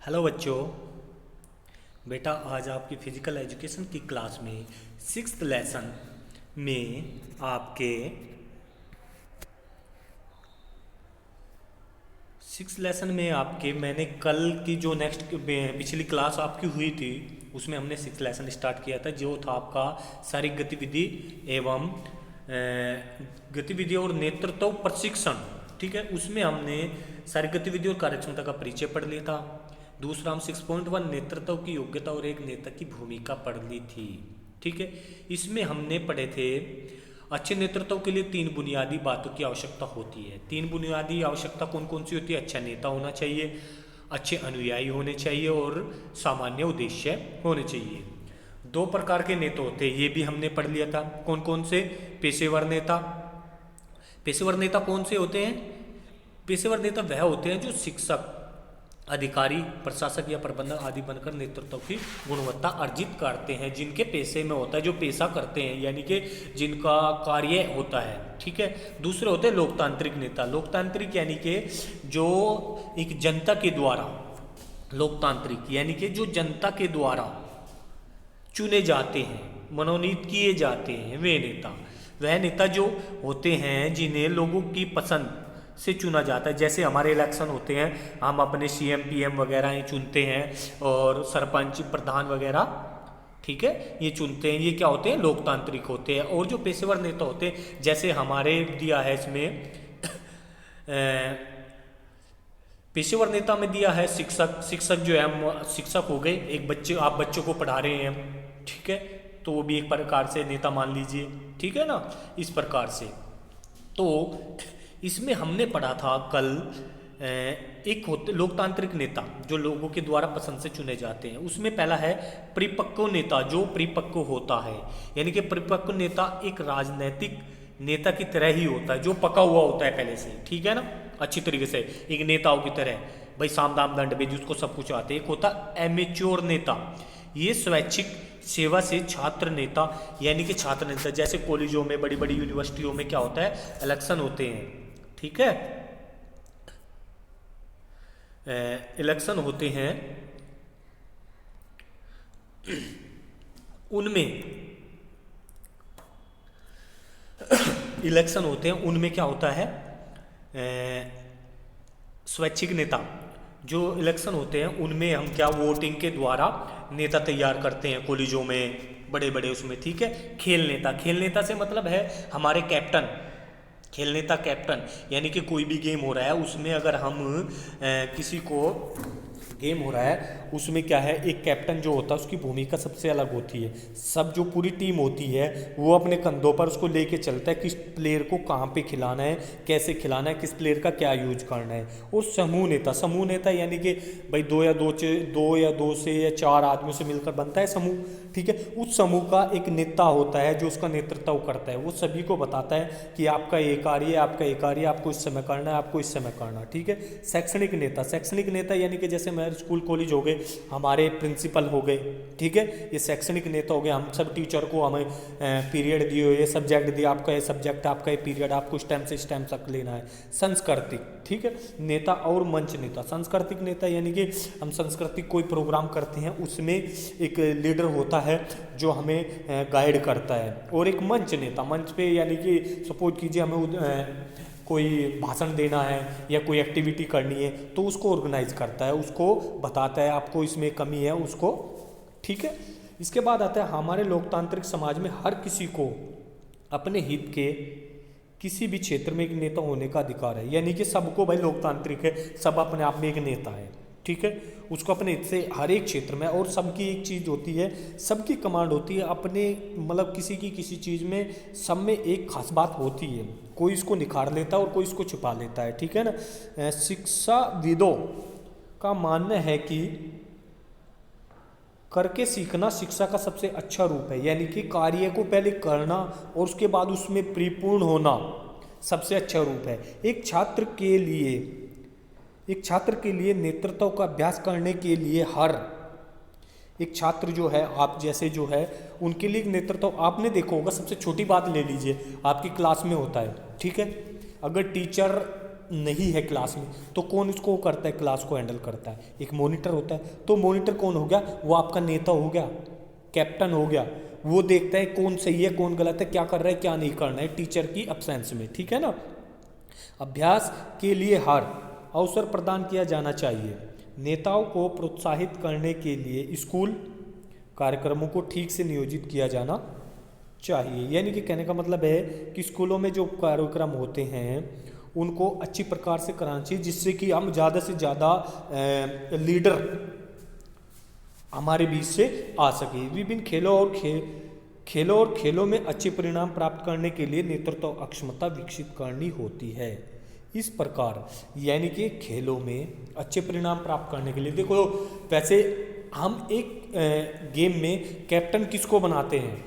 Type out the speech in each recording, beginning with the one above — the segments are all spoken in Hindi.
हेलो बच्चों। बेटा आज आपकी फिजिकल एजुकेशन की क्लास में सिक्स्थ लेसन में आपके मैंने कल की जो नेक्स्ट पिछली क्लास आपकी हुई थी उसमें हमने सिक्स लेसन स्टार्ट किया था, जो था आपका शारीरिक गतिविधि एवं गतिविधि और नेतृत्व प्रशिक्षण। ठीक है, उसमें हमने शारीरिक गतिविधि और कार्यक्षमता का परिचय पढ़ लिया था। दूसरा हम 6.1 नेतृत्व की योग्यता और एक नेता की भूमिका पढ़ ली थी। ठीक है, इसमें हमने पढ़े थे अच्छे नेतृत्व के लिए तीन बुनियादी बातों की आवश्यकता होती है। तीन बुनियादी आवश्यकता कौन कौन सी होती है? अच्छा नेता होना चाहिए, अच्छे अनुयायी होने चाहिए और सामान्य उद्देश्य होने चाहिए। दो प्रकार के नेता होते हैं, ये भी हमने पढ़ लिया था। कौन कौन से? पेशेवर नेता। पेशेवर नेता कौन से होते हैं? पेशेवर नेता वह होते हैं जो शिक्षक, अधिकारी, प्रशासक या प्रबंधक आदि बनकर नेतृत्व की गुणवत्ता अर्जित करते हैं, जिनके पेशे में होता है, जो पेशा करते हैं, यानी कि जिनका कार्य होता है। ठीक है। दूसरे होते हैं लोकतांत्रिक नेता। लोकतांत्रिक यानी कि जो एक जनता के द्वारा, लोकतांत्रिक यानी कि जो जनता के द्वारा चुने जाते हैं, मनोनीत किए जाते हैं, वे नेता। वह नेता जो होते हैं जिन्हें लोगों की पसंद से चुना जाता है। जैसे हमारे इलेक्शन होते हैं, हम अपने सीएम पीएम वगैरह ही चुनते हैं और सरपंच प्रधान वगैरह, ठीक है, ये चुनते हैं। ये क्या होते हैं? लोकतांत्रिक होते हैं। और जो पेशेवर नेता होते हैं, जैसे हमारे दिया है इसमें पेशेवर नेता में दिया है शिक्षक। शिक्षक जो है, हम शिक्षक हो गए, एक बच्चे, आप बच्चों को पढ़ा रहे हैं, ठीक है, तो वो भी एक प्रकार से नेता मान लीजिए। ठीक है ना, इस प्रकार से। तो इसमें हमने पढ़ा था कल एक होते लोकतांत्रिक नेता जो लोगों के द्वारा पसंद से चुने जाते हैं। उसमें पहला है परिपक्व नेता, जो परिपक्व होता है, यानी कि परिपक्व नेता एक राजनीतिक नेता की तरह ही होता है, जो पका हुआ होता है पहले से। ठीक है ना, अच्छी तरीके से एक नेताओं की तरह, भाई साम दाम दंड भेद, उसको सब कुछ आते हैं। एक होता एमेच्योर नेता, ये स्वैच्छिक सेवा से छात्र नेता, यानी कि छात्र नेता, जैसे कॉलेजों में, बड़ी बड़ी यूनिवर्सिटियों में क्या होता है, इलेक्शन होते हैं। ठीक है, इलेक्शन होते हैं, उनमें इलेक्शन होते हैं, उनमें क्या होता है, स्वैच्छिक नेता जो इलेक्शन होते हैं उनमें हम क्या वोटिंग के द्वारा नेता तैयार करते हैं कॉलेजों में, बड़े बड़े उसमें। ठीक है। खेल नेता, खेल नेता से मतलब है हमारे कैप्टन, खेल नेता कैप्टन, यानी कि कोई भी गेम हो रहा है उसमें अगर हम किसी को गेम हो रहा है उसमें क्या है, एक कैप्टन जो होता है उसकी भूमिका सबसे अलग होती है। सब जो पूरी टीम होती है वो अपने कंधों पर उसको लेके चलता है, किस प्लेयर को कहाँ पे खिलाना है, कैसे खिलाना है, किस प्लेयर का क्या यूज करना है। और समूह नेता, समूह नेता यानी कि भाई दो या दो से या चार आदमियों से मिलकर बनता है समूह। ठीक है, उस समूह का एक नेता होता है जो उसका नेतृत्व करता है, वो सभी को बताता है कि आपका ये कार्य है, आपका ये कार्य, आपको इस समय करना है, आपको इस समय करना। ठीक है। शैक्षणिक नेता, शैक्षणिक नेता यानी कि जैसे स्कूल कॉलेज हो गए, हमारे प्रिंसिपल हो गए, ठीक है, ये शैक्षणिक नेता हो गए। हम सब टीचर को हमें पीरियड दिए, ये सब्जेक्ट दिया, आपका ये सब्जेक्ट, आपका ये पीरियड, आपको इस टाइम से इस टाइम तक लेना है। सांस्कृतिक, ठीक है, नेता और मंच नेता। सांस्कृतिक नेता यानी कि हम सांस्कृतिक कोई प्रोग्राम करते हैं उसमें एक लीडर होता है जो हमें गाइड करता है। और एक मंच नेता, मंच पे यानी कि सपोज कीजिए हमें कोई भाषण देना है या कोई एक्टिविटी करनी है तो उसको ऑर्गेनाइज करता है, उसको बताता है आपको इसमें कमी है उसको। ठीक है। इसके बाद आता है हमारे लोकतांत्रिक समाज में हर किसी को अपने हित के किसी भी क्षेत्र में एक नेता होने का अधिकार है, यानी कि सबको, भाई लोकतांत्रिक है, सब अपने आप में एक नेता है। ठीक है, उसको अपने हित से हर एक क्षेत्र में, और सबकी एक चीज़ होती है, सबकी कमांड होती है अपने, मतलब किसी चीज़ में सब में एक खास बात होती है, कोई इसको निखार लेता है और कोई इसको छुपा लेता है। ठीक है ना। शिक्षाविदों का मानना है कि करके सीखना शिक्षा का सबसे अच्छा रूप है, यानी कि कार्य को पहले करना और उसके बाद उसमें परिपूर्ण होना सबसे अच्छा रूप है। एक छात्र के लिए नेतृत्व का अभ्यास करने के लिए हर एक छात्र जो है, आप जैसे जो है, उनके लिए नेतृत्व, आपने देखा होगा, सबसे छोटी बात ले लीजिए, आपकी क्लास में होता है। ठीक है, अगर टीचर नहीं है क्लास में तो कौन उसको करता है, क्लास को हैंडल करता है, एक मॉनिटर होता है। तो मॉनिटर कौन हो गया, वो आपका नेता हो गया, कैप्टन हो गया। वो देखता है कौन सही है कौन गलत है, क्या कर रहा है क्या नहीं करना है टीचर की अब्सेंस में, ठीक है ना। अभ्यास के लिए हर अवसर प्रदान किया जाना चाहिए। नेताओं को प्रोत्साहित करने के लिए स्कूल कार्यक्रमों को ठीक से नियोजित किया जाना चाहिए। यानी कि कहने का मतलब है कि स्कूलों में जो कार्यक्रम होते हैं उनको अच्छी प्रकार से कराना चाहिए, जिससे कि हम ज़्यादा से ज़्यादा लीडर हमारे बीच से आ सके। विभिन्न खेलों और खेलों में अच्छे परिणाम प्राप्त करने के लिए नेतृत्व क्षमता विकसित करनी होती है। इस प्रकार यानी कि खेलों में अच्छे परिणाम प्राप्त करने के लिए, देखो वैसे हम एक गेम में कैप्टन किसको बनाते हैं,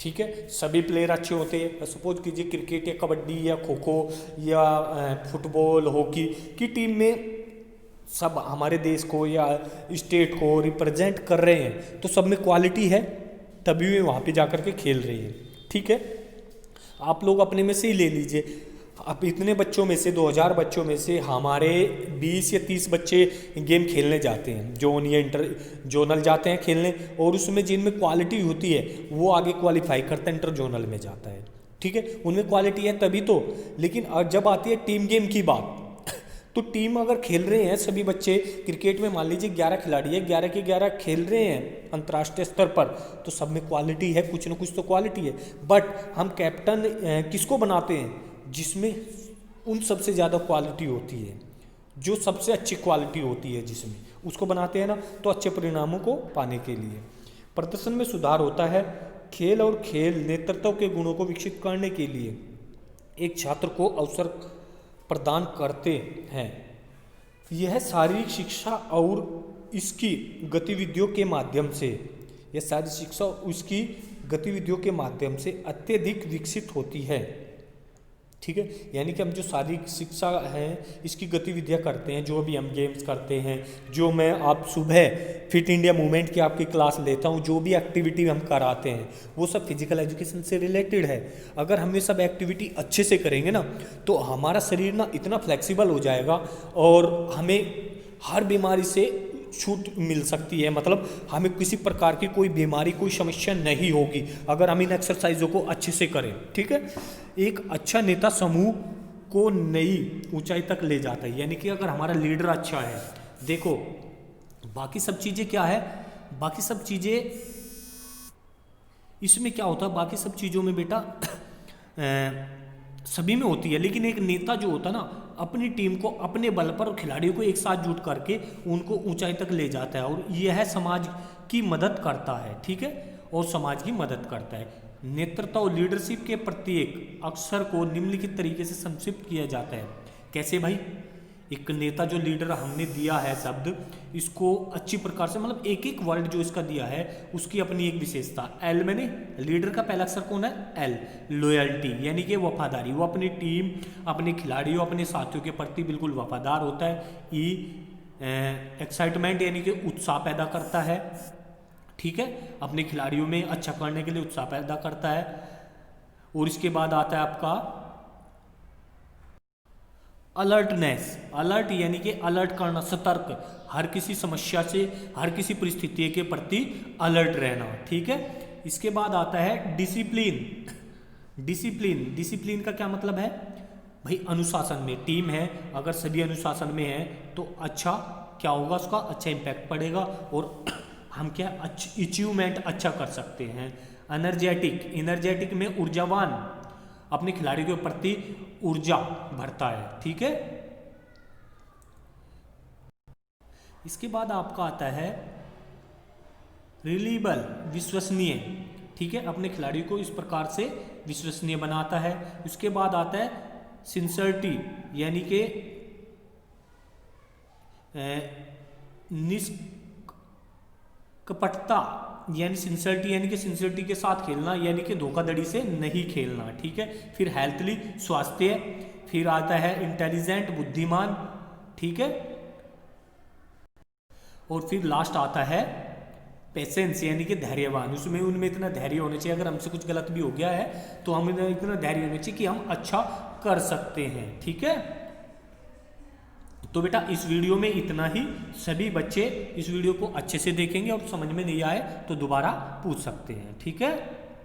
ठीक है, सभी प्लेयर अच्छे होते हैं। सपोज कीजिए क्रिकेट या कबड्डी या खो खो या फुटबॉल हॉकी की टीम में सब हमारे देश को या स्टेट को रिप्रेजेंट कर रहे हैं, तो सब में क्वालिटी है तभी वे वहाँ पे जाकर के खेल रही हैं, ठीक है। आप लोग अपने में से ही ले लीजिए, अब इतने बच्चों में से 2000 बच्चों में से हमारे 20 या 30 बच्चे गेम खेलने जाते हैं, जोन या इंटर जोनल जाते हैं खेलने, और उसमें जिनमें क्वालिटी होती है वो आगे क्वालिफाई करता है, इंटर जोनल में जाता है, ठीक है, उनमें क्वालिटी है तभी तो। लेकिन जब आती है टीम गेम की बात, तो टीम अगर खेल रहे हैं सभी बच्चे, क्रिकेट में मान लीजिए 11 खिलाड़ी है, 11 के 11 खेल रहे हैं अंतर्राष्ट्रीय स्तर पर, तो सब में क्वालिटी है, कुछ ना कुछ तो क्वालिटी है। बट हम कैप्टन किसको बनाते हैं, जिसमें उन सबसे ज़्यादा क्वालिटी होती है, जो सबसे अच्छी क्वालिटी होती है जिसमें, उसको बनाते हैं ना, तो अच्छे परिणामों को पाने के लिए प्रदर्शन में सुधार होता है। खेल और खेल नेतृत्व के गुणों को विकसित करने के लिए एक छात्र को अवसर प्रदान करते हैं। यह शारीरिक शिक्षा और इसकी गतिविधियों के माध्यम से, यह शारीरिक शिक्षा उसकी गतिविधियों के माध्यम से अत्यधिक विकसित होती है, ठीक है। यानी कि हम जो शारीरिक शिक्षा है इसकी गतिविधियां करते हैं, जो अभी हम गेम्स करते हैं, जो मैं आप सुबह फिट इंडिया मूवमेंट की आपकी क्लास लेता हूं, जो भी एक्टिविटी हम कराते हैं वो सब फिजिकल एजुकेशन से रिलेटेड है। अगर हम ये सब एक्टिविटी अच्छे से करेंगे ना, तो हमारा शरीर ना इतना फ्लेक्सिबल हो जाएगा और हमें हर बीमारी से छूट मिल सकती है, मतलब हमें किसी प्रकार की कोई बीमारी कोई समस्या नहीं होगी अगर हम इन एक्सरसाइजों को अच्छे से करें, ठीक है। एक अच्छा नेता समूह को नई ऊंचाई तक ले जाता है, यानी कि अगर हमारा लीडर अच्छा है, देखो बाकी सब चीज़ें क्या है, बाकी सब चीज़ें इसमें क्या होता है, बाकी सब चीज़ों में बेटा सभी में होती है, लेकिन एक नेता जो होता है ना, अपनी टीम को अपने बल पर और खिलाड़ियों को एक साथ जुट करके उनको ऊंचाई तक ले जाता है, और यह समाज की मदद करता है, ठीक है, और समाज की मदद करता है। नेतृत्व और लीडरशिप के प्रत्येक अक्षर को निम्नलिखित तरीके से संक्षिप्त किया जाता है। कैसे भाई, एक नेता जो लीडर हमने दिया है शब्द, इसको अच्छी प्रकार से, मतलब एक एक वर्ड जो इसका दिया है उसकी अपनी एक विशेषता। एल मैंने लीडर का पहला अक्षर कौन है, एल, लॉयल्टी, यानी कि वफादारी, वो अपनी टीम अपने खिलाड़ियों अपने साथियों के प्रति बिल्कुल वफादार होता है। ई एक्साइटमेंट, यानी कि उत्साह पैदा करता है, ठीक है, अपने खिलाड़ियों में अच्छा करने के लिए उत्साह पैदा करता है। और इसके बाद आता है आपका अलर्टनेस, अलर्ट यानी कि अलर्ट करना, सतर्क, हर किसी समस्या से हर किसी परिस्थिति के प्रति अलर्ट रहना, ठीक है। इसके बाद आता है डिसिप्लिन। डिसिप्लिन, डिसिप्लिन का क्या मतलब है भाई, अनुशासन में, टीम है अगर सभी अनुशासन में है तो अच्छा क्या होगा, उसका अच्छा इम्पैक्ट पड़ेगा और हम क्या अचीवमेंट अच्छा कर सकते हैं। एनर्जेटिक, एनर्जेटिक में ऊर्जावान, अपने खिलाड़ी के प्रति ऊर्जा भरता है, ठीक है। इसके बाद आपका आता है रिलीएबल, विश्वसनीय, ठीक है, अपने खिलाड़ी को इस प्रकार से विश्वसनीय बनाता है। उसके बाद आता है सिंसियरिटी, यानी कि निष्कपटता, यानी सिंसियरिटी, यानी कि सिंसियरिटी के साथ खेलना, यानी कि धोखाधड़ी से नहीं खेलना, ठीक है। फिर हेल्थली, स्वास्थ्य, फिर आता है इंटेलिजेंट, बुद्धिमान, ठीक है, और फिर लास्ट आता है पेशेंस, यानी कि धैर्यवान, उसमें उनमें इतना धैर्य होना चाहिए, अगर हमसे कुछ गलत भी हो गया है तो हमें इतना धैर्य होना चाहिए कि हम अच्छा कर सकते हैं, ठीक है। तो बेटा इस वीडियो में इतना ही। सभी बच्चे इस वीडियो को अच्छे से देखेंगे और समझ में नहीं आए तो दोबारा पूछ सकते हैं, ठीक है।